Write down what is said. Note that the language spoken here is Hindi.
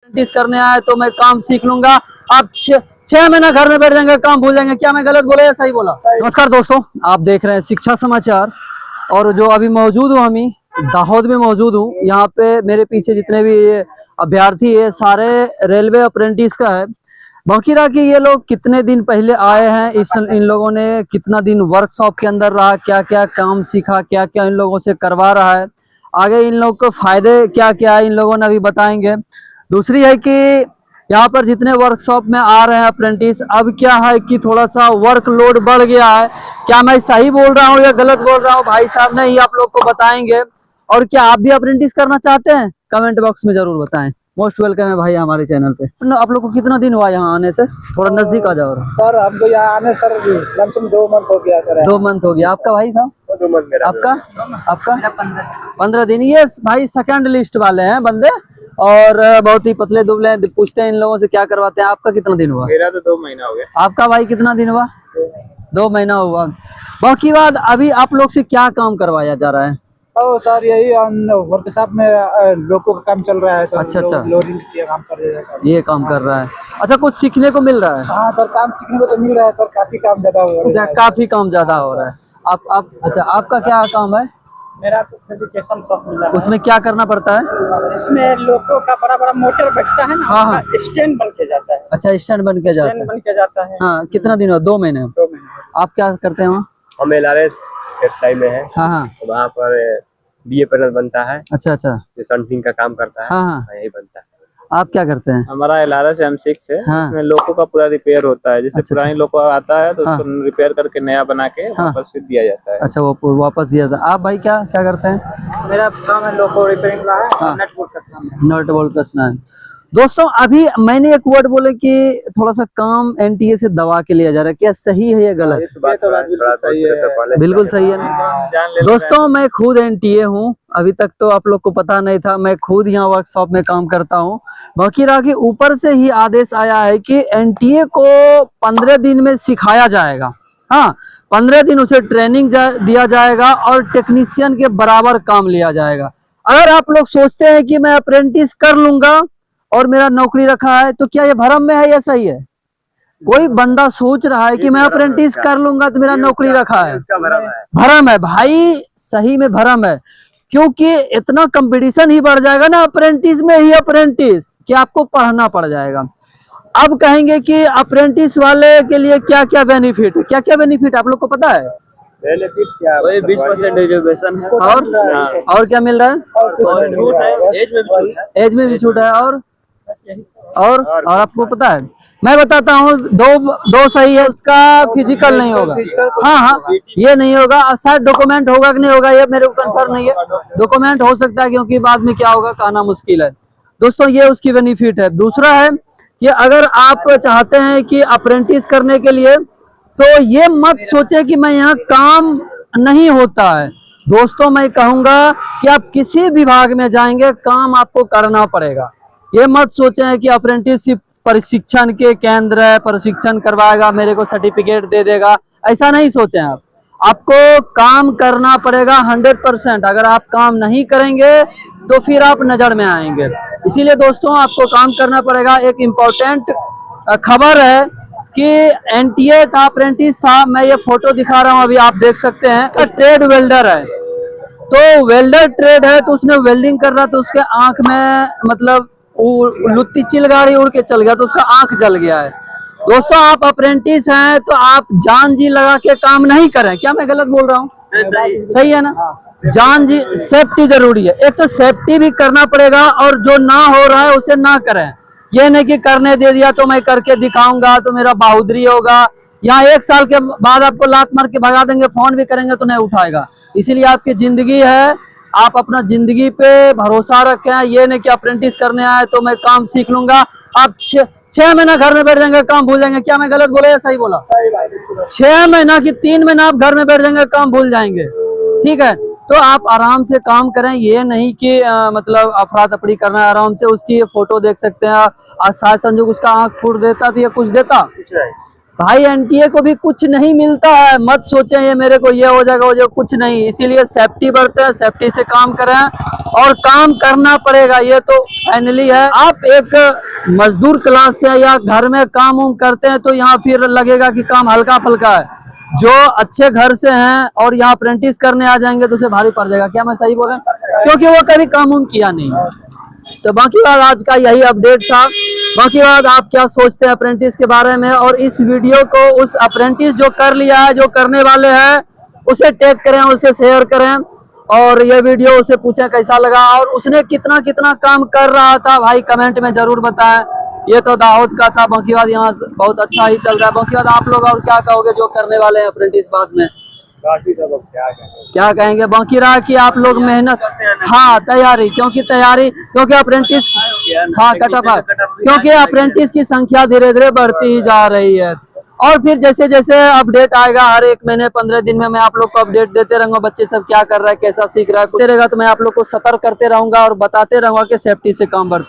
अप्रेंटिस करने आए तो मैं काम सीख लूंगा। आप 6 महीना घर में बैठ जाएंगे, काम भूल जाएंगे। क्या मैं गलत बोला या सही बोला? नमस्कार दोस्तों, आप देख रहे हैं शिक्षा समाचार और जो अभी मौजूद हूँ, हमी दाहोद में मौजूद हूँ। यहाँ पे मेरे पीछे जितने भी अभ्यर्थी है सारे रेलवे अप्रेंटिस का है। बाकी रहा कि ये लोग कितने दिन पहले आए हैं, इन लोगों ने कितना दिन वर्कशॉप के अंदर रहा, क्या क्या काम सीखा, क्या क्या इन लोगों से करवा रहा है, आगे इन लोग को फायदे क्या क्या है इन लोगों ने अभी बताएंगे। दूसरी है कि यहाँ पर जितने वर्कशॉप में आ रहे हैं अप्रेंटिस, अब क्या है कि थोड़ा सा वर्कलोड बढ़ गया है। क्या मैं सही बोल रहा हूँ या गलत बोल रहा हूँ, भाई साहब ने ही आप लोग को बताएंगे। और क्या आप भी अप्रेंटिस करना चाहते हैं, कमेंट बॉक्स में जरूर बताएं। मोस्ट वेलकम है भाई हमारे चैनल पे। आप लोग को कितना दिन हुआ यहाँ आने से? थोड़ा नजदीक आ जाओ सर। हमको यहाँ आने सर लमसम 2 मंथ हो गया सर। 2 मंथ हो गया। आपका भाई साहब? 2 मंथ मेरा। आपका 15 दिन। ये भाई सेकंड लिस्ट वाले हैं बंदे और बहुत ही पतले दुबले। पूछते हैं इन लोगों से क्या करवाते हैं। आपका कितना दिन हुआ? मेरा तो 2 महीना हो गया। आपका भाई कितना दिन हुआ? 2 महीना हुआ। बाकी बात अभी आप लोग से क्या काम करवाया जा रहा है? सर यही वर्कशॉप में लोगों का काम चल रहा है सर। अच्छा। लोडिंग का काम कर रहे हैं सर। ये काम कर रहा है। अच्छा, कुछ सीखने को मिल रहा है? हाँ सर, काम सीखने को तो मिल रहा है सर। काफी काम ज्यादा हो रहा है। अच्छा, काफी काम ज्यादा हो रहा है। आप अच्छा, आपका क्या काम है? मेरा तो फेब्रिकेशन शॉप मिला है। उसमें क्या करना पड़ता है? इसमें लोगों का बड़ा बड़ा मोटर बचता है ना। हाँ। स्टैंड बन के जाता है। अच्छा, स्टैंड बन के जाता है। हाँ, कितना दिन हुआ? 2 महीने। 2 महीने। आप क्या करते हैं वहाँ? हम LRS टाइम में है। हाँ। तो वहाँ पर BA पैनल बनता है। अच्छा। जो संटिंग का काम करता है। हाँ। यही बनता है। आप क्या करते हैं? हमारा LRS M6 है। हाँ। इसमें लोगों का पूरा रिपेयर होता है। जैसे पुरानी लोगो आता है तो उसको रिपेयर करके नया बना के वापस फिर दिया जाता है। अच्छा, वो वापस दिया जाता है। आप भाई क्या करते हैं? मेरा काम है लोगो रिपेयरिंग का है। नट बोल्ट कसना है। नट बोल्ट कसना है। दोस्तों, अभी मैंने एक वर्ड बोले कि थोड़ा सा काम NTA से दबा के लिया जा रहा है। क्या सही है या गलत? बिल्कुल सही है। बिल्कुल सही है ना दोस्तों। मैं खुद NTA हूँ। अभी तक तो आप लोग को पता नहीं था, मैं खुद यहाँ वर्कशॉप में काम करता हूँ। बाकी रहा कि ऊपर से ही आदेश आया है कि NTA को 15 दिन में सिखाया जाएगा। हाँ, 15 दिन उसे ट्रेनिंग दिया जाएगा और टेक्नीशियन के बराबर काम लिया जाएगा। अगर आप लोग सोचते हैं कि मैं अप्रेंटिस कर लूंगा और मेरा नौकरी रखा है, तो क्या ये भरम में है या सही है? कोई बंदा सोच रहा है कि मैं अप्रेंटिस कर लूंगा तो मेरा नौकरी रखा है, भरम है भाई। सही में भरम है, क्योंकि इतना कंपटीशन ही बढ़ जाएगा ना अप्रेंटिस में ही अप्रेंटिस कि आपको पढ़ना पड़ जाएगा। अब कहेंगे कि अप्रेंटिस वाले के लिए क्या क्या बेनिफिट है, क्या क्या बेनिफिट आप लोग को पता है? बेनिफिट क्या है? 20% रिजर्वेशन है। और क्या मिल रहा है? छूट है, एज में भी छूट है। और आपको पता है, मैं बताता हूँ, दो सही है, उसका फिजिकल नहीं होगा। हाँ, ये नहीं होगा। शायद डॉक्यूमेंट होगा कि नहीं होगा ये मेरे को कंफर्म नहीं है। डॉक्यूमेंट हो सकता है, क्योंकि बाद में क्या होगा कहना मुश्किल है। दोस्तों, ये उसकी बेनिफिट है। दूसरा है कि अगर आप चाहते हैं कि अप्रेंटिस करने के लिए, तो ये मत सोचे कि मैं यहाँ काम नहीं होता है। दोस्तों, मैं कहूँगा कि आप किसी विभाग में जाएंगे, काम आपको करना पड़ेगा। ये मत सोचें कि अप्रेंटिसशिप प्रशिक्षण के केंद्र है, प्रशिक्षण करवाएगा, मेरे को सर्टिफिकेट दे देगा, ऐसा नहीं सोचें आप। आपको काम करना पड़ेगा 100%। अगर आप काम नहीं करेंगे तो फिर आप नजर में आएंगे। इसीलिए दोस्तों, आपको काम करना पड़ेगा। एक इम्पोर्टेंट खबर है कि NTA था, अप्रेंटिस था। मैं ये फोटो दिखा रहा हूँ, अभी आप देख सकते हैं। ट्रेड वेल्डर है, तो वेल्डर ट्रेड है, तो उसने वेल्डिंग कर रहा, तो उसके आंख में मतलब लुत्ती चिलगाड़ी उड़ के चल गया, तो उसका आंख जल गया है। दोस्तों, आप अप्रेंटिस हैं तो आप जान जी लगा के काम नहीं करें। क्या मैं गलत बोल रहा हूँ? सही है ना? जान जी, सेफ्टी जरूरी है। एक तो सेफ्टी भी करना पड़ेगा, और जो ना हो रहा है उसे ना करें। ये नहीं कि करने दे दिया तो मैं करके दिखाऊंगा तो मेरा बहादुरी होगा। यहाँ 1 साल के बाद आपको लात मार के भगा देंगे, फोन भी करेंगे तो नहीं उठाएगा। इसीलिए आपकी जिंदगी है, आप अपना जिंदगी पे भरोसा रखें। ये नहीं कि अप्रेंटिस करने आए तो मैं काम सीख लूंगा। आप 6 महीना घर में बैठ जाएंगे, काम भूल जाएंगे। क्या मैं गलत बोला या सही बोला? 6 महीना की 3 महीना आप घर में बैठ जाएंगे, काम भूल जाएंगे। ठीक है, तो आप आराम से काम करें। ये नहीं कि मतलब अफरा तफरी करना है। आराम से उसकी ये फोटो देख सकते हैं। आज शायद संजोग उसका आंख फूट देता तो ये कुछ देता, भाई एनटीए को भी कुछ नहीं मिलता है, मत सोचें ये मेरे को ये हो जाएगा वो जाएगा, कुछ नहीं। इसीलिए सेफ्टी बरते हैं, सेफ्टी से काम करें और काम करना पड़ेगा, ये तो फाइनली है। आप एक मजदूर क्लास से या घर में काम उम करते हैं तो यहाँ फिर लगेगा कि काम हल्का फुल्का है। जो अच्छे घर से हैं और यहाँ अप्रेंटिस करने आ जाएंगे तो उसे भारी पड़ जाएगा। क्या मैं सही बोल रहा हूँ? क्योंकि वो कभी काम उम किया नहीं। तो बाकी बात आज का यही अपडेट था। बाकी बात आप क्या सोचते हैं अप्रेंटिस के बारे में, और इस वीडियो को उस अप्रेंटिस जो कर लिया है, जो करने वाले हैं, उसे टैग करें, उसे शेयर करें, और ये वीडियो उसे पूछें कैसा लगा और उसने कितना कितना काम कर रहा था भाई कमेंट में जरूर बताएं। ये तो दाऊद का था, बाकी बात यहाँ बहुत अच्छा ही चल रहा है। बाकी बात आप लोग और क्या कहोगे जो करने वाले हैं अप्रेंटिस बाद में? क्या कहेंगे? बाकी रहा कि आप लोग मेहनत, हाँ तैयारी, क्योंकि अप्रेंटिस, हाँ कटअप, क्योंकि अप्रेंटिस की संख्या धीरे धीरे बढ़ती ही जा रही है। और फिर जैसे जैसे अपडेट आएगा हर एक महीने 15 दिन में मैं आप लोग को अपडेट देते रहूंगा, बच्चे सब क्या कर रहा है, कैसा सीख रहा है, कुछ रहेगा तो मैं आप लोग को सतर्क करते रहूंगा और बताते रहूंगा कि सेफ्टी से काम बढ़ते